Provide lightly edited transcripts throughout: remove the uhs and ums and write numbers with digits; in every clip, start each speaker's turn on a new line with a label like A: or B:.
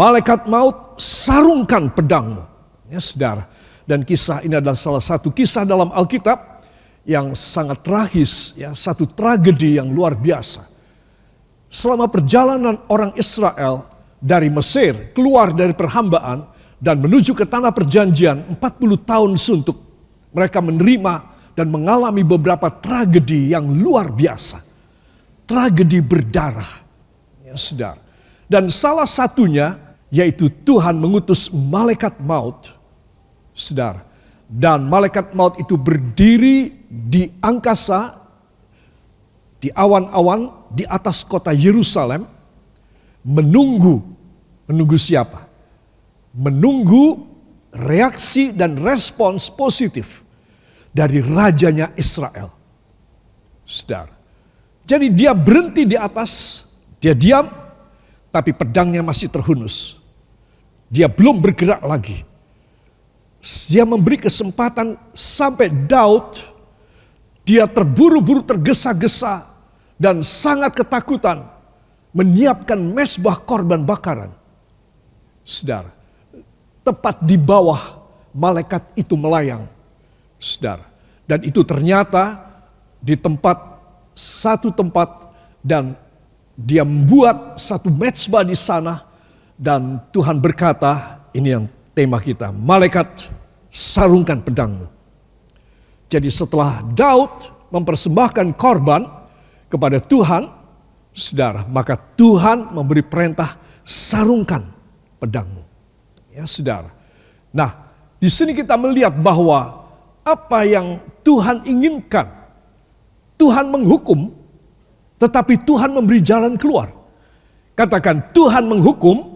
A: malaikat maut, sarungkan pedangmu. Ya saudara, dan kisah ini adalah salah satu kisah dalam Alkitab yang sangat tragis, ya, satu tragedi yang luar biasa. Selama perjalanan orang Israel dari Mesir keluar dari perhambaan dan menuju ke tanah perjanjian 40 tahun suntuk, mereka menerima dan mengalami beberapa tragedi yang luar biasa. Tragedi berdarah, ya saudara. Dan salah satunya yaitu Tuhan mengutus malaikat maut, saudara. Dan malaikat maut itu berdiri di angkasa, di awan-awan, di atas kota Yerusalem, menunggu siapa? Menunggu reaksi dan respons positif dari rajanya Israel. Saudara. Jadi dia berhenti di atas, dia diam, tapi pedangnya masih terhunus. Dia belum bergerak lagi. Dia memberi kesempatan sampai Daud, dia terburu-buru, tergesa-gesa, dan sangat ketakutan, menyiapkan mezbah korban bakaran. Saudara, tepat di bawah malaikat itu melayang. Saudara, dan itu ternyata di satu tempat, dan dia membuat satu mezbah di sana, dan Tuhan berkata, ini yang tema kita, malaikat sarungkan pedangmu. Jadi setelah Daud mempersembahkan korban kepada Tuhan, saudara, maka Tuhan memberi perintah sarungkan pedangmu. Ya saudara. Nah, di sini kita melihat bahwa apa yang Tuhan inginkan, Tuhan menghukum, tetapi Tuhan memberi jalan keluar. Katakan, Tuhan menghukum,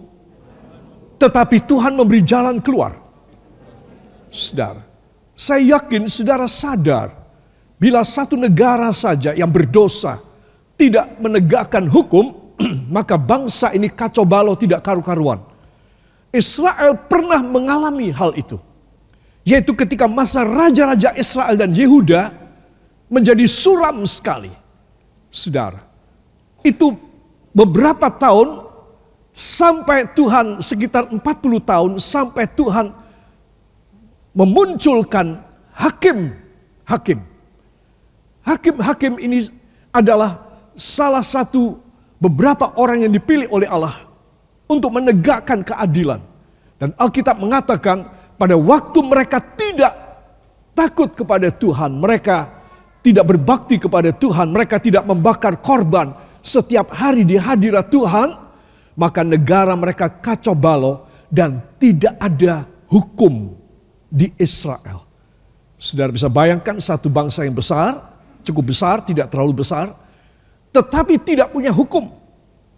A: tetapi Tuhan memberi jalan keluar. Saudara, saya yakin saudara sadar, bila satu negara saja yang berdosa tidak menegakkan hukum, maka bangsa ini kacau balau, tidak karu-karuan. Israel pernah mengalami hal itu. Yaitu ketika masa raja-raja Israel dan Yehuda menjadi suram sekali. Saudara, itu beberapa tahun, sampai Tuhan sekitar 40 tahun, sampai Tuhan memunculkan hakim-hakim. Hakim-hakim ini adalah salah satu beberapa orang yang dipilih oleh Allah untuk menegakkan keadilan. Dan Alkitab mengatakan pada waktu mereka tidak takut kepada Tuhan, mereka tidak berbakti kepada Tuhan, mereka tidak membakar korban setiap hari di hadirat Tuhan, maka negara mereka kacau balau dan tidak ada hukum di Israel. Saudara bisa bayangkan satu bangsa yang besar, cukup besar, tidak terlalu besar, tetapi tidak punya hukum.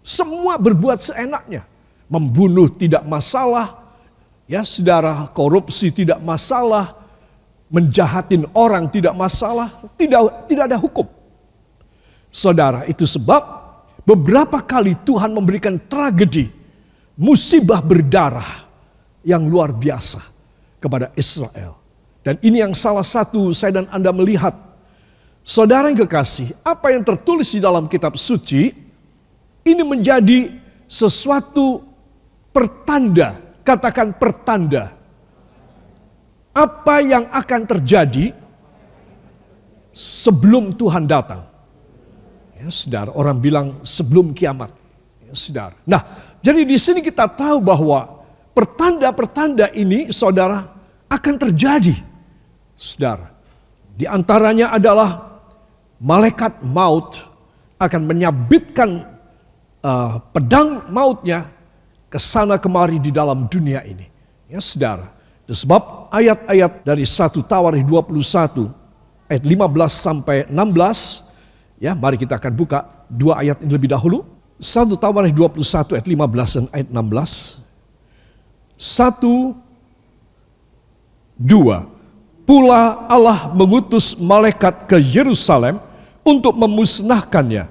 A: Semua berbuat seenaknya. Membunuh tidak masalah, ya saudara, korupsi tidak masalah, menjahatin orang tidak masalah, tidak ada hukum. Saudara, itu sebab beberapa kali Tuhan memberikan tragedi, musibah berdarah yang luar biasa kepada Israel. Dan ini yang salah satu saya dan Anda melihat. Saudara yang kekasih, apa yang tertulis di dalam kitab suci, ini menjadi sesuatu pertanda, katakan pertanda. Apa yang akan terjadi sebelum Tuhan datang. Ya, saudara, orang bilang sebelum kiamat. Ya, saudara. Nah, jadi di sini kita tahu bahwa pertanda-pertanda ini, saudara, akan terjadi. Saudara, di antaranya adalah malaikat maut akan menyabitkan pedang mautnya ke sana kemari di dalam dunia ini. Ya, saudara. Itu sebab ayat-ayat dari 1 Tawarikh 21 ayat 15 sampai 16. Ya, mari kita akan buka dua ayat ini lebih dahulu. 1 Tawarikh 21 ayat 15 dan ayat 16. 1, 2. Pula Allah mengutus malaikat ke Yerusalem untuk memusnahkannya.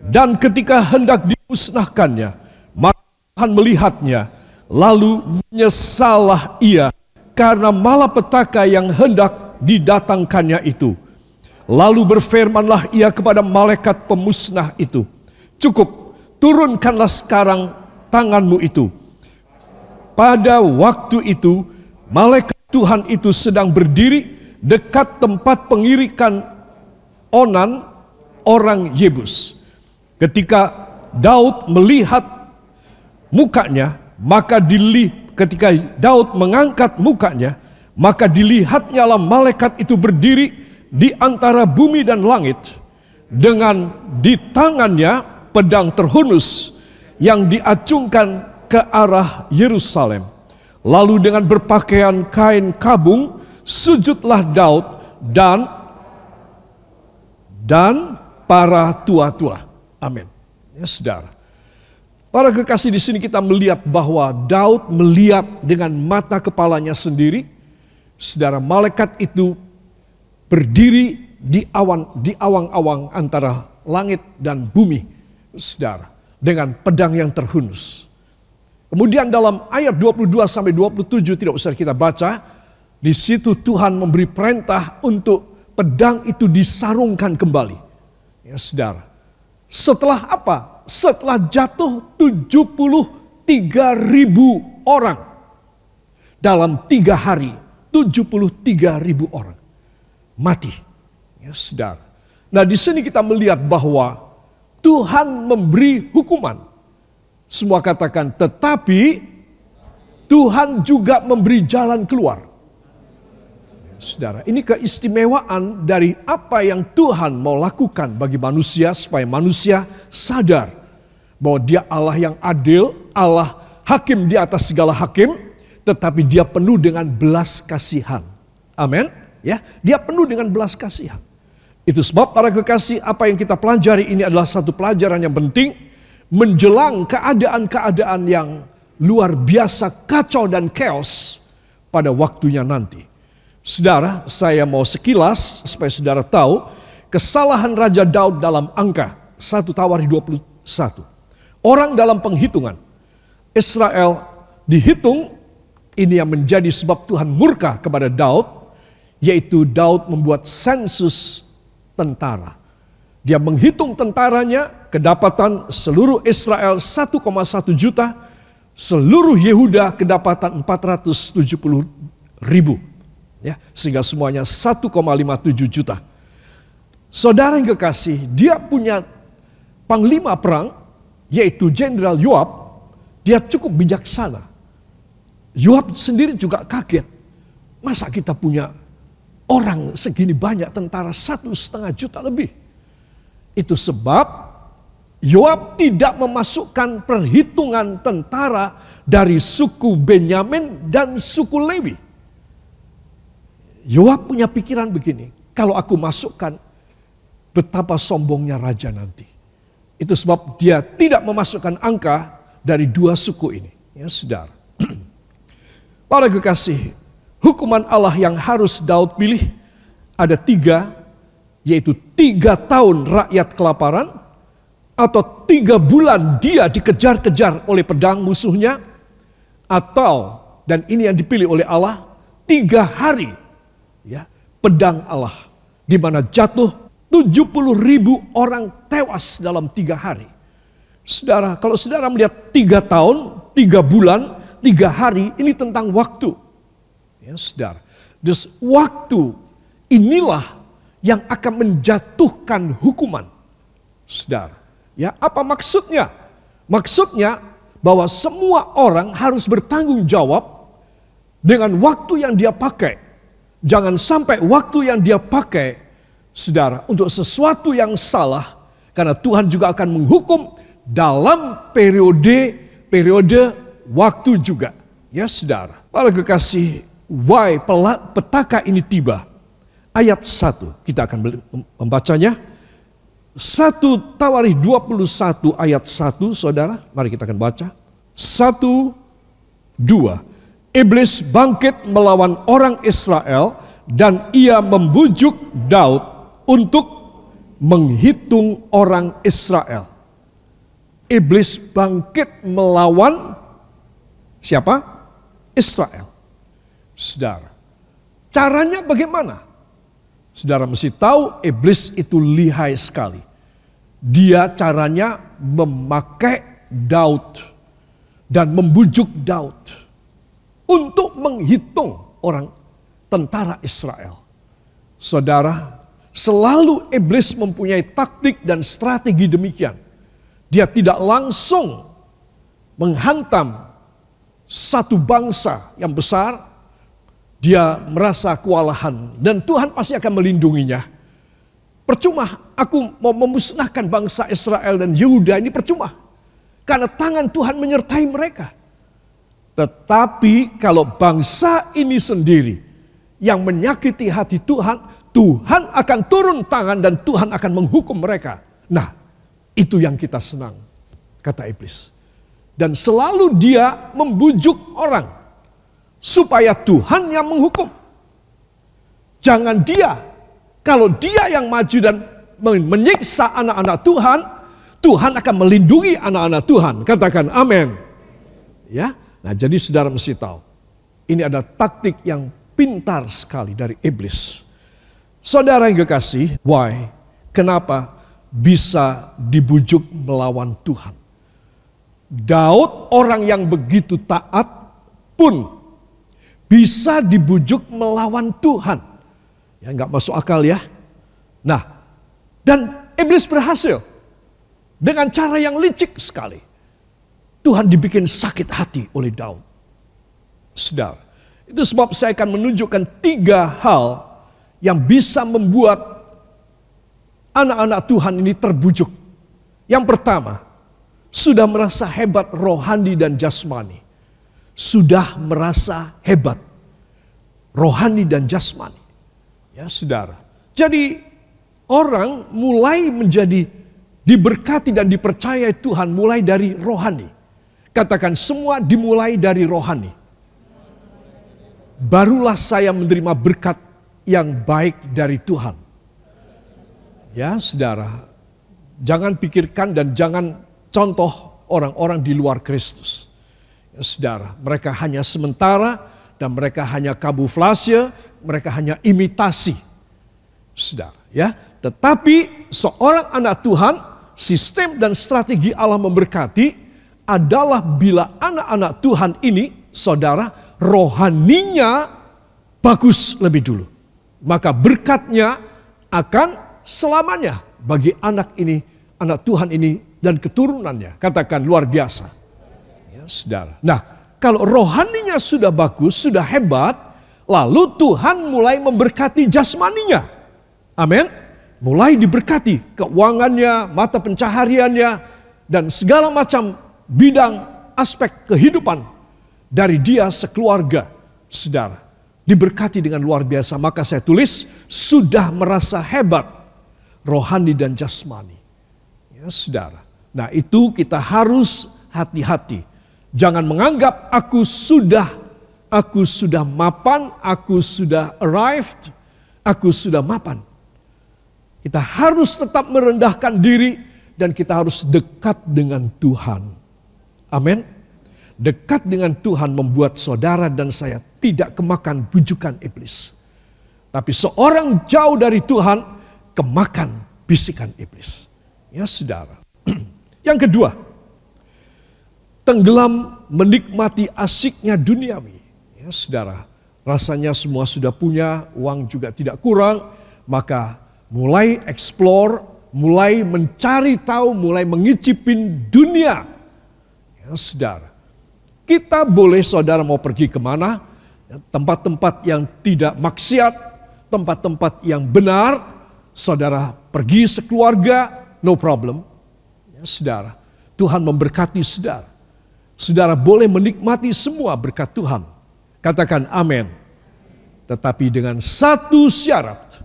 A: Dan ketika hendak dimusnahkannya, maka Tuhan melihatnya, lalu menyesallah ia karena malapetaka yang hendak didatangkannya itu. Lalu berfirmanlah ia kepada malaikat pemusnah itu, cukup, turunkanlah sekarang tanganmu itu. pada waktu itu malaikat Tuhan itu sedang berdiri dekat tempat pengirikan Onan orang Yebus. Ketika Daud melihat mukanya, ketika Daud mengangkat mukanya, maka dilihatnyalah malaikat itu berdiri di antara bumi dan langit, dengan di tangannya pedang terhunus yang diacungkan ke arah Yerusalem. Lalu dengan berpakaian kain kabung sujudlah Daud dan para tua-tua. Amin. Ya, saudara. Para kekasih, di sini kita melihat bahwa Daud melihat dengan mata kepalanya sendiri. Saudara, malaikat itu berdiri di awang-awang antara langit dan bumi, saudara, dengan pedang yang terhunus. Kemudian dalam ayat 22 sampai 27 tidak usah kita baca. Di situ Tuhan memberi perintah untuk pedang itu disarungkan kembali. Ya, saudara. Setelah apa? Setelah jatuh 73.000 orang. Dalam 3 hari, 73.000 orang mati. Ya, saudara. Nah, di sini kita melihat bahwa Tuhan memberi hukuman. Semua katakan, tetapi Tuhan juga memberi jalan keluar. Saudara, ini keistimewaan dari apa yang Tuhan mau lakukan bagi manusia, supaya manusia sadar bahwa Dia Allah yang adil, Allah hakim di atas segala hakim, tetapi Dia penuh dengan belas kasihan. Amin. Ya, Dia penuh dengan belas kasihan. Itu sebab para kekasih, apa yang kita pelajari ini adalah satu pelajaran yang penting menjelang keadaan-keadaan yang luar biasa kacau dan chaos pada waktunya nanti. Saudara, saya mau sekilas supaya saudara tahu kesalahan Raja Daud dalam angka 1 Tawari 21. Orang dalam penghitungan Israel dihitung, ini yang menjadi sebab Tuhan murka kepada Daud, yaitu Daud membuat sensus tentara. Dia menghitung tentaranya, kedapatan seluruh Israel 1,1 juta, seluruh Yehuda kedapatan 470.000. Ya, sehingga semuanya 1,57 juta. Saudara yang kekasih, dia punya panglima perang, yaitu Jenderal Yoab. Dia cukup bijaksana. Yoab sendiri juga kaget. Masa kita punya orang segini banyak tentara, 1,5 juta lebih. Itu sebab Yoab tidak memasukkan perhitungan tentara dari suku Benyamin dan suku Lewi. Yoab punya pikiran begini, kalau aku masukkan, betapa sombongnya raja nanti. Itu sebab dia tidak memasukkan angka dari 2 suku ini. Ya, saudara. Para kekasih, hukuman Allah yang harus Daud pilih ada 3, yaitu 3 tahun rakyat kelaparan, atau 3 bulan dia dikejar-kejar oleh pedang musuhnya, atau, dan ini yang dipilih oleh Allah, 3 hari. Ya, pedang Allah, di mana jatuh 70.000 orang tewas dalam 3 hari. Saudara, kalau saudara melihat 3 tahun, 3 bulan, 3 hari, ini tentang waktu. Ya, saudara. Dus waktu inilah yang akan menjatuhkan hukuman. Saudara, ya, apa maksudnya? Maksudnya bahwa semua orang harus bertanggung jawab dengan waktu yang dia pakai. Jangan sampai waktu yang dia pakai, saudara, untuk sesuatu yang salah, karena Tuhan juga akan menghukum dalam periode waktu juga. Ya, saudara. Para kekasih, why petaka ini tiba? Ayat 1, kita akan membacanya. 1 Tawari 21 ayat 1, saudara. Mari kita akan baca. 1, 2. Iblis bangkit melawan orang Israel dan ia membujuk Daud untuk menghitung orang Israel. Iblis bangkit melawan siapa? Israel. Saudara, caranya bagaimana? Saudara mesti tahu iblis itu lihai sekali. Dia caranya memakai Daud dan membujuk Daud. untuk menghitung orang tentara Israel. Saudara, selalu iblis mempunyai taktik dan strategi demikian. Dia tidak langsung menghantam satu bangsa yang besar. Dia merasa kewalahan dan Tuhan pasti akan melindunginya. Percuma aku mau memusnahkan bangsa Israel dan Yehuda ini, percuma. Karena tangan Tuhan menyertai mereka. Tetapi kalau bangsa ini sendiri yang menyakiti hati Tuhan, Tuhan akan turun tangan dan Tuhan akan menghukum mereka. Nah, itu yang kita senang, kata iblis. Dan selalu dia membujuk orang supaya Tuhan yang menghukum. Jangan dia, kalau dia yang maju dan menyiksa anak-anak Tuhan, Tuhan akan melindungi anak-anak Tuhan. Katakan amin. Ya, nah jadi saudara mesti tahu, ini ada taktik yang pintar sekali dari iblis. Saudara yang kekasih, why? Kenapa bisa dibujuk melawan Tuhan? Daud, orang yang begitu taat pun bisa dibujuk melawan Tuhan. Ya, nggak masuk akal ya. Nah, dan iblis berhasil dengan cara yang licik sekali. Tuhan dibikin sakit hati oleh Daud. Saudara, itu sebab saya akan menunjukkan 3 hal yang bisa membuat anak-anak Tuhan ini terbujuk. Yang pertama, sudah merasa hebat rohani dan jasmani. Sudah merasa hebat rohani dan jasmani. Ya, saudara. Jadi orang mulai menjadi diberkati dan dipercayai Tuhan mulai dari rohani. Katakan semua dimulai dari rohani. Barulah saya menerima berkat yang baik dari Tuhan. Ya, saudara. Jangan pikirkan dan jangan contoh orang-orang di luar Kristus. Ya, saudara, mereka hanya sementara dan mereka hanya kamuflase, mereka hanya imitasi. Saudara, ya. Tetapi seorang anak Tuhan, sistem dan strategi Allah memberkati adalah bila anak-anak Tuhan ini, saudara, rohaninya bagus lebih dulu. Maka berkatnya akan selamanya bagi anak ini, anak Tuhan ini dan keturunannya. Katakan luar biasa. Ya, saudara. Nah, kalau rohaninya sudah bagus, sudah hebat, lalu Tuhan mulai memberkati jasmaninya. Amin. Mulai diberkati keuangannya, mata pencahariannya, dan segala macam bidang aspek kehidupan dari dia sekeluarga, saudara, diberkati dengan luar biasa. Maka saya tulis, sudah merasa hebat rohani dan jasmani. Ya, saudara. Nah, itu kita harus hati-hati. Jangan menganggap aku sudah mapan, aku sudah arrived, aku sudah mapan. Kita harus tetap merendahkan diri dan kita harus dekat dengan Tuhan. Amin. Dekat dengan Tuhan membuat saudara dan saya tidak kemakan bujukan iblis. Tapi seorang jauh dari Tuhan kemakan bisikan iblis. Ya, saudara. Yang kedua, tenggelam menikmati asiknya duniawi. Ya, saudara, rasanya semua sudah punya, uang juga tidak kurang, maka mulai explore, mulai mencari tahu, mulai mengicipin dunia. Ya, saudara, kita boleh, saudara, mau pergi kemana, tempat-tempat yang tidak maksiat, tempat-tempat yang benar, saudara pergi sekeluarga, no problem. Ya, saudara, Tuhan memberkati saudara. Saudara boleh menikmati semua berkat Tuhan. Katakan amin. Tetapi dengan satu syarat,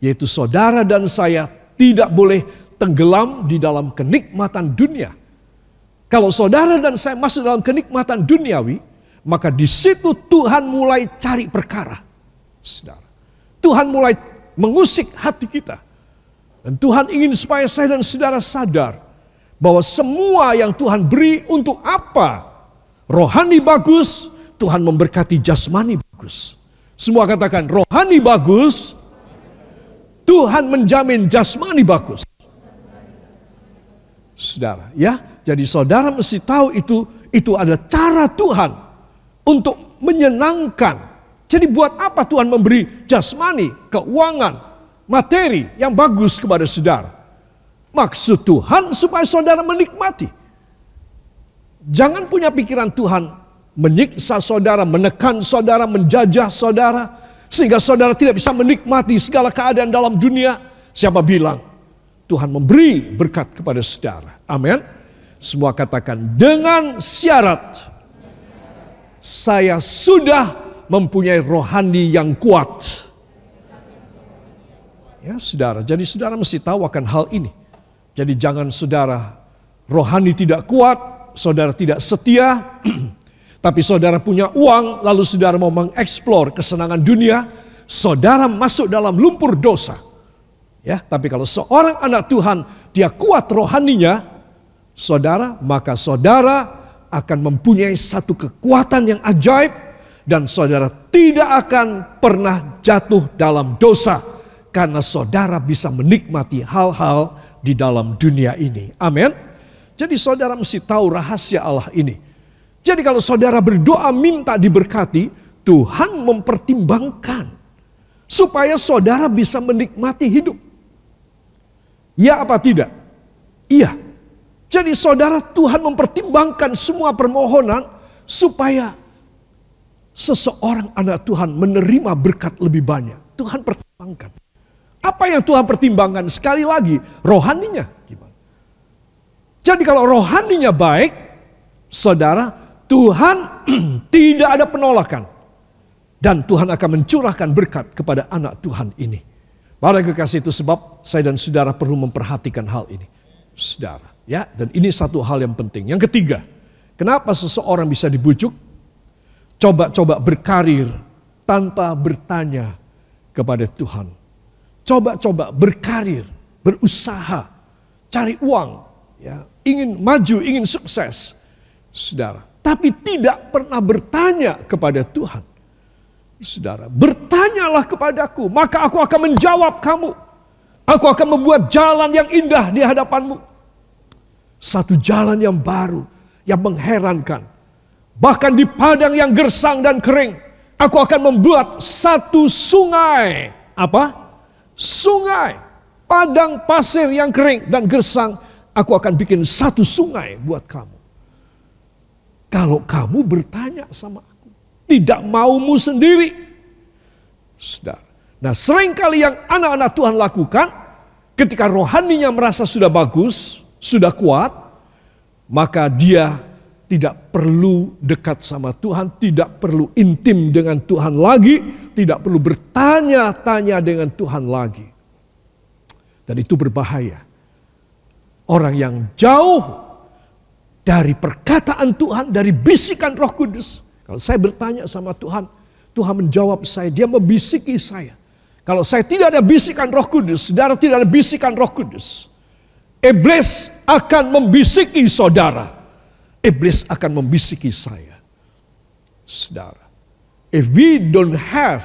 A: yaitu saudara dan saya tidak boleh tenggelam di dalam kenikmatan dunia. Kalau saudara dan saya masuk dalam kenikmatan duniawi, maka di situ Tuhan mulai cari perkara. Saudara, Tuhan mulai mengusik hati kita. Dan Tuhan ingin supaya saya dan saudara sadar bahwa semua yang Tuhan beri untuk apa? Rohani bagus, Tuhan memberkati jasmani bagus. Semua katakan rohani bagus, Tuhan menjamin jasmani bagus. Saudara, ya. Jadi saudara mesti tahu itu adalah cara Tuhan untuk menyenangkan. Jadi buat apa Tuhan memberi jasmani, keuangan, materi yang bagus kepada saudara? Maksud Tuhan supaya saudara menikmati. Jangan punya pikiran Tuhan menyiksa saudara, menekan saudara, menjajah saudara, sehingga saudara tidak bisa menikmati segala keadaan dalam dunia. Siapa bilang Tuhan memberi berkat kepada saudara? Amin. Semua katakan, dengan syarat saya sudah mempunyai rohani yang kuat. Ya saudara, jadi saudara mesti tahu akan hal ini. Jadi jangan saudara rohani tidak kuat, saudara tidak setia, tapi saudara punya uang, lalu saudara mau mengeksplor kesenangan dunia, saudara masuk dalam lumpur dosa. Ya, tapi kalau seorang anak Tuhan, dia kuat rohaninya, saudara, maka saudara akan mempunyai satu kekuatan yang ajaib, dan saudara tidak akan pernah jatuh dalam dosa, karena saudara bisa menikmati hal-hal di dalam dunia ini. Amin. Jadi saudara mesti tahu rahasia Allah ini. Jadi kalau saudara berdoa minta diberkati, Tuhan mempertimbangkan supaya saudara bisa menikmati hidup. Ya apa tidak? Iya. Jadi saudara, Tuhan mempertimbangkan semua permohonan supaya seseorang anak Tuhan menerima berkat lebih banyak. Tuhan pertimbangkan. Apa yang Tuhan pertimbangkan? Sekali lagi, rohaninya gimana? Jadi kalau rohaninya baik, saudara, Tuhan tidak ada penolakan. Dan Tuhan akan mencurahkan berkat kepada anak Tuhan ini. Para kekasih, itu sebab saya dan saudara perlu memperhatikan hal ini. Saudara, ya, dan ini satu hal yang penting. Yang ketiga, kenapa seseorang bisa dibujuk? Coba-coba berkarir tanpa bertanya kepada Tuhan. Coba-coba berkarir, berusaha, cari uang, ya, ingin maju, ingin sukses, saudara. Tapi tidak pernah bertanya kepada Tuhan. Saudara, bertanyalah kepadaku, maka aku akan menjawab kamu. Aku akan membuat jalan yang indah di hadapanmu. Satu jalan yang baru, yang mengherankan. Bahkan di padang yang gersang dan kering, aku akan membuat satu sungai. Apa? Sungai. Padang pasir yang kering dan gersang, aku akan bikin satu sungai buat kamu. Kalau kamu bertanya sama aku, tidak maumu sendiri. Saudara. Nah, seringkali yang anak-anak Tuhan lakukan, ketika rohaninya merasa sudah bagus, sudah kuat, maka dia tidak perlu dekat sama Tuhan, tidak perlu intim dengan Tuhan lagi, tidak perlu bertanya-tanya dengan Tuhan lagi. Dan itu berbahaya. Orang yang jauh dari perkataan Tuhan, dari bisikan Roh Kudus. Kalau saya bertanya sama Tuhan, Tuhan menjawab saya, dia membisiki saya. Kalau saya tidak ada bisikan Roh Kudus, saudara tidak ada bisikan Roh Kudus, iblis akan membisiki saudara. Iblis akan membisiki saya. Saudara, if we don't have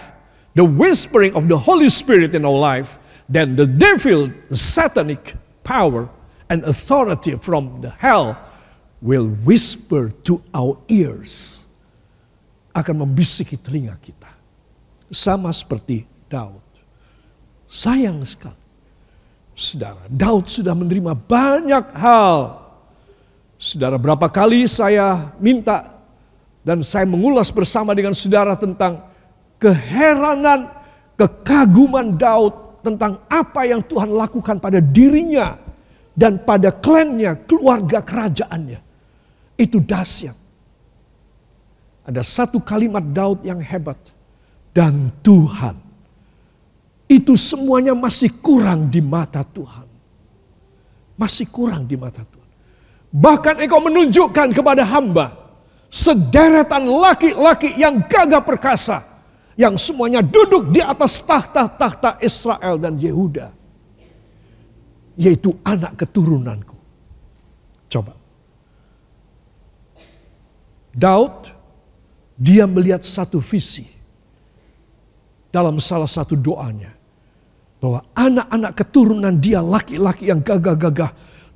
A: the whispering of the Holy Spirit in our life, then the devil, the satanic power and authority from the hell will whisper to our ears. Akan membisiki telinga kita. Sama seperti Daud. Sayang sekali. Saudara, Daud sudah menerima banyak hal. Saudara, berapa kali saya minta dan saya mengulas bersama dengan saudara tentang keheranan, kekaguman Daud tentang apa yang Tuhan lakukan pada dirinya dan pada klannya, keluarga kerajaannya. Itu dahsyat. Ada satu kalimat Daud yang hebat. Dan Tuhan, itu semuanya masih kurang di mata Tuhan. Masih kurang di mata Tuhan. Bahkan engkau menunjukkan kepada hamba sederetan laki-laki yang gagah perkasa, yang semuanya duduk di atas tahta-tahta Israel dan Yehuda, yaitu anak keturunanku. Coba. Daud, dia melihat satu visi dalam salah satu doanya, bahwa anak-anak keturunan dia, laki-laki yang gagah-gagah,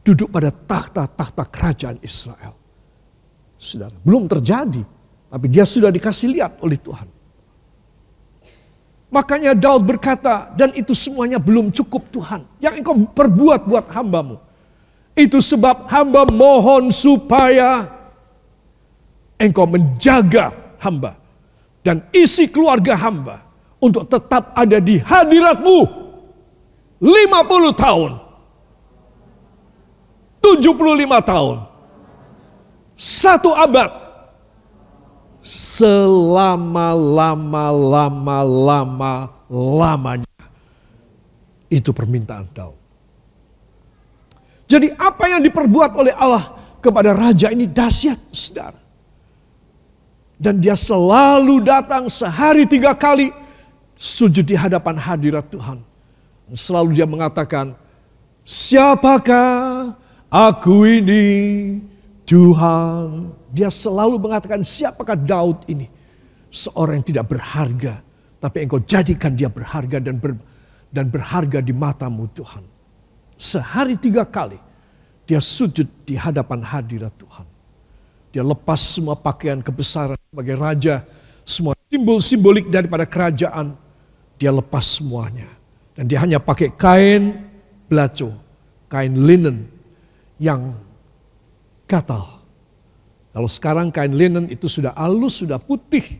A: duduk pada tahta-tahta kerajaan Israel. Saudara, belum terjadi. Tapi dia sudah dikasih lihat oleh Tuhan. Makanya Daud berkata, dan itu semuanya belum cukup Tuhan. Yang engkau perbuat buat hambamu. Itu sebab hamba mohon supaya engkau menjaga hamba. Dan isi keluarga hamba untuk tetap ada di hadiratmu 50 tahun. 75 tahun. 1 abad. Selama-lamanya. Itu permintaan Daud. Jadi apa yang diperbuat oleh Allah kepada raja ini dahsyat, saudara. Dan dia selalu datang sehari 3 kali sujud di hadapan hadirat Tuhan. Dan selalu dia mengatakan, siapakah aku ini Tuhan. Dia selalu mengatakan, siapakah Daud ini? Seorang yang tidak berharga, tapi engkau jadikan dia berharga dan berharga di matamu Tuhan. Sehari 3 kali dia sujud di hadapan hadirat Tuhan. Dia lepas semua pakaian kebesaran sebagai raja, semua simbol simbolik daripada kerajaan, dia lepas semuanya. Dan dia hanya pakai kain belaco, kain linen yang gatal. Kalau sekarang kain linen itu sudah halus, sudah putih.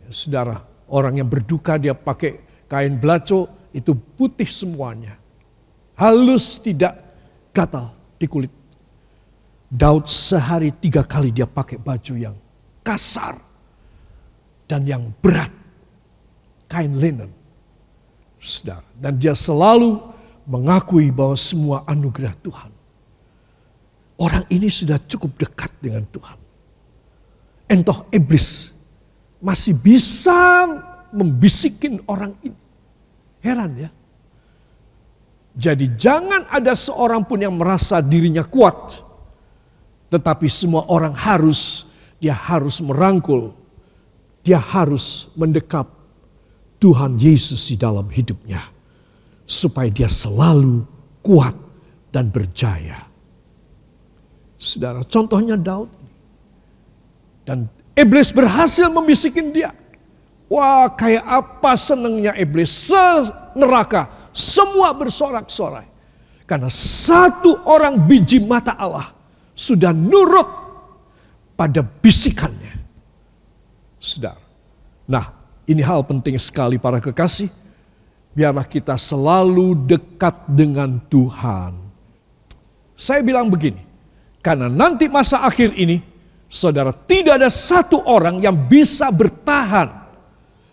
A: Ya, saudara, orang yang berduka dia pakai kain belaco itu putih semuanya. Halus, tidak gatal di kulit. Daud sehari 3 kali dia pakai baju yang kasar dan yang berat. Kain linen. Saudara, dan dia selalu mengakui bahwa semua anugerah Tuhan. Orang ini sudah cukup dekat dengan Tuhan. Entah iblis masih bisa membisikin orang ini. Heran ya. Jadi jangan ada seorang pun yang merasa dirinya kuat. Tetapi semua orang dia harus merangkul. Dia harus mendekap Tuhan Yesus di dalam hidupnya. Supaya dia selalu kuat dan berjaya. Saudara, contohnya Daud. Dan iblis berhasil membisikin dia. Wah, kayak apa senangnya iblis. Neraka, semua bersorak-sorai. Karena satu orang biji mata Allah sudah nurut pada bisikannya. Saudara. Nah, ini hal penting sekali para kekasih. Biarlah kita selalu dekat dengan Tuhan. Saya bilang begini. Karena nanti masa akhir ini, saudara, tidak ada satu orang yang bisa bertahan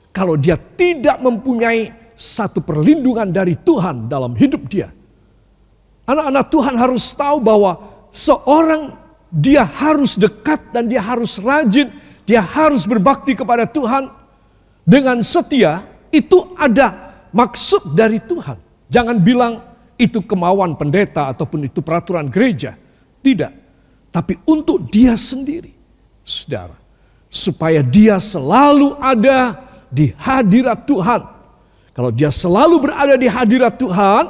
A: kalau dia tidak mempunyai satu perlindungan dari Tuhan dalam hidup dia. Anak-anak Tuhan harus tahu bahwa seorang dia harus dekat dan dia harus rajin, dia harus berbakti kepada Tuhan dengan setia. Itu ada maksud dari Tuhan. Jangan bilang itu kemauan pendeta ataupun itu peraturan gereja. Tidak, tapi untuk dia sendiri, saudara, supaya dia selalu ada di hadirat Tuhan. Kalau dia selalu berada di hadirat Tuhan,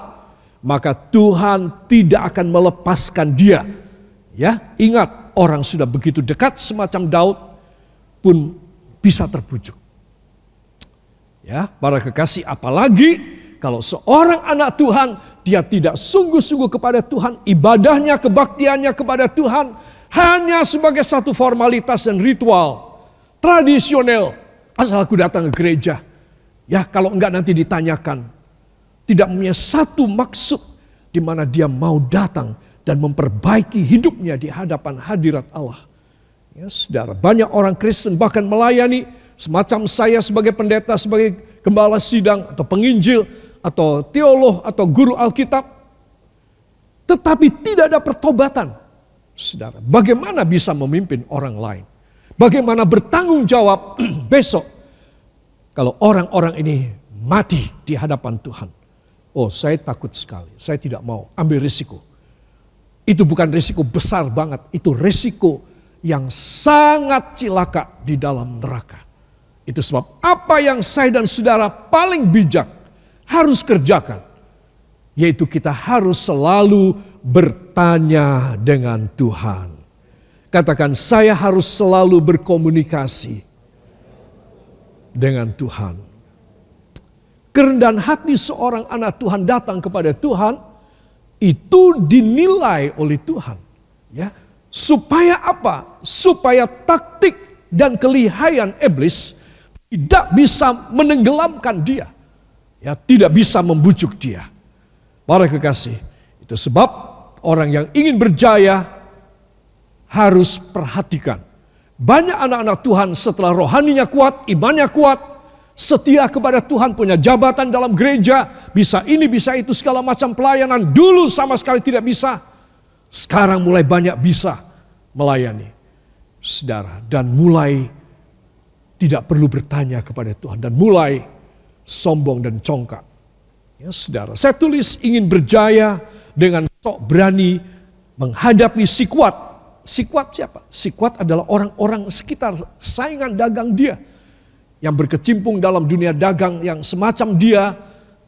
A: maka Tuhan tidak akan melepaskan dia. Ya, ingat, orang sudah begitu dekat semacam Daud pun bisa terbujuk. Ya, para kekasih, apalagi kalau seorang anak Tuhan, dia tidak sungguh-sungguh kepada Tuhan, ibadahnya, kebaktiannya kepada Tuhan hanya sebagai satu formalitas dan ritual, tradisional. Asal aku datang ke gereja, ya kalau enggak nanti ditanyakan. Tidak punya satu maksud di mana dia mau datang dan memperbaiki hidupnya di hadapan hadirat Allah. Ya, saudara, banyak orang Kristen bahkan melayani semacam saya sebagai pendeta, sebagai gembala sidang atau penginjil, atau teolog, atau guru Alkitab, tetapi tidak ada pertobatan. Saudara, bagaimana bisa memimpin orang lain? Bagaimana bertanggung jawab besok kalau orang-orang ini mati di hadapan Tuhan? Oh, saya takut sekali. Saya tidak mau ambil risiko. Itu bukan risiko besar banget, itu risiko yang sangat cilaka di dalam neraka. Itu sebab apa yang saya dan saudara paling bijak harus kerjakan, yaitu kita harus selalu bertanya dengan Tuhan. Katakan, saya harus selalu berkomunikasi dengan Tuhan. Kerendahan hati seorang anak Tuhan datang kepada Tuhan, itu dinilai oleh Tuhan. Ya, supaya apa? Supaya taktik dan kelihayan iblis tidak bisa menenggelamkan dia. Ya, tidak bisa membujuk dia. Para kekasih, itu sebab orang yang ingin berjaya harus perhatikan. Banyak anak-anak Tuhan setelah rohaninya kuat, imannya kuat, setia kepada Tuhan, punya jabatan dalam gereja, bisa ini, bisa itu, segala macam pelayanan. Dulu sama sekali tidak bisa, sekarang mulai banyak bisa melayani. Saudara, dan mulai tidak perlu bertanya kepada Tuhan, dan mulai sombong dan congkak. Ya, saudara, saya tulis ingin berjaya dengan sok berani menghadapi si kuat. Si kuat siapa? Si kuat adalah orang-orang sekitar saingan dagang dia, yang berkecimpung dalam dunia dagang yang semacam dia.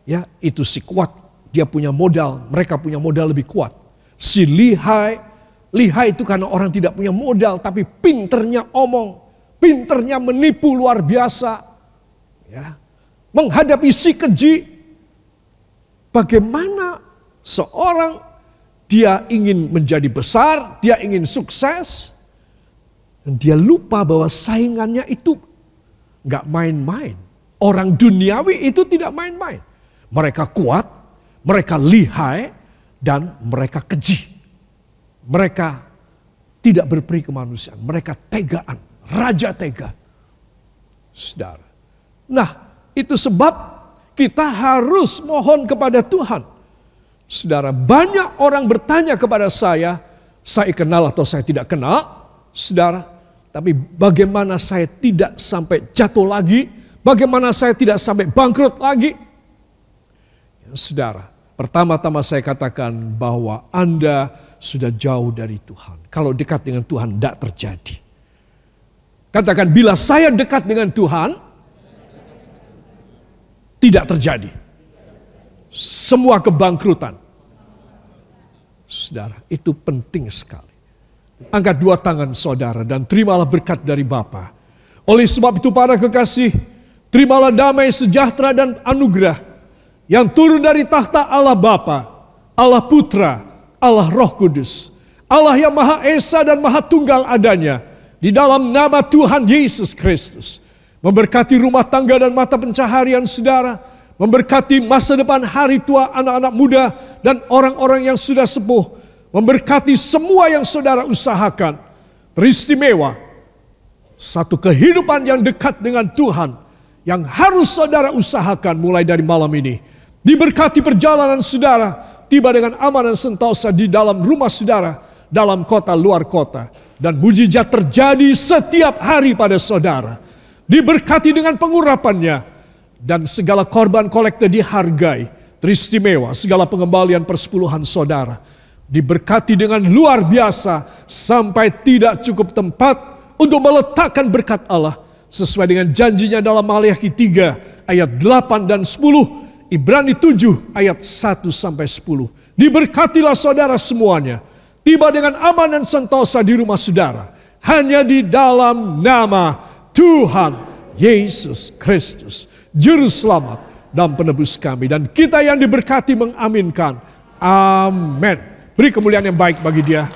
A: Ya, itu si kuat. Dia punya modal, mereka punya modal lebih kuat. Si lihai, lihai itu karena orang tidak punya modal, tapi pinternya omong, pinternya menipu luar biasa. Ya, menghadapi si keji. Bagaimana seorang dia ingin menjadi besar, dia ingin sukses, dan dia lupa bahwa saingannya itu gak main-main. Orang duniawi itu tidak main-main. Mereka kuat, mereka lihai, dan mereka keji. Mereka tidak berperi kemanusiaan, mereka tegaan, raja tega. Saudara. Nah, itu sebab kita harus mohon kepada Tuhan. Saudara, banyak orang bertanya kepada saya kenal atau saya tidak kenal, saudara. Tapi bagaimana saya tidak sampai jatuh lagi, bagaimana saya tidak sampai bangkrut lagi. Ya, saudara, pertama-tama saya katakan bahwa Anda sudah jauh dari Tuhan. Kalau dekat dengan Tuhan tidak terjadi. Katakan, bila saya dekat dengan Tuhan, tidak terjadi. Semua kebangkrutan. Saudara, itu penting sekali. Angkat dua tangan saudara dan terimalah berkat dari Bapa. Oleh sebab itu para kekasih, terimalah damai sejahtera dan anugerah yang turun dari takhta Allah Bapa, Allah Putra, Allah Roh Kudus, Allah yang Maha Esa dan Maha Tunggal adanya, di dalam nama Tuhan Yesus Kristus, memberkati rumah tangga dan mata pencaharian saudara, memberkati masa depan hari tua anak-anak muda dan orang-orang yang sudah sepuh. Memberkati semua yang saudara usahakan. Teristimewa. Satu kehidupan yang dekat dengan Tuhan. Yang harus saudara usahakan mulai dari malam ini. Diberkati perjalanan saudara. Tiba dengan aman dan sentosa di dalam rumah saudara. Dalam kota, luar kota. Dan mujizat terjadi setiap hari pada saudara. Diberkati dengan pengurapannya. Dan segala korban kolekte dihargai, teristimewa, segala pengembalian persepuluhan saudara. Diberkati dengan luar biasa, sampai tidak cukup tempat untuk meletakkan berkat Allah. Sesuai dengan janjinya dalam Maliaki 3 ayat 8 dan 10, Ibrani 7 ayat 1 sampai 10. Diberkatilah saudara semuanya, tiba dengan aman dan sentosa di rumah saudara. Hanya di dalam nama Tuhan Yesus Kristus, Juru Selamat dan Penebus kami. Dan kita yang diberkati mengaminkan. Amin. Beri kemuliaan yang baik bagi Dia.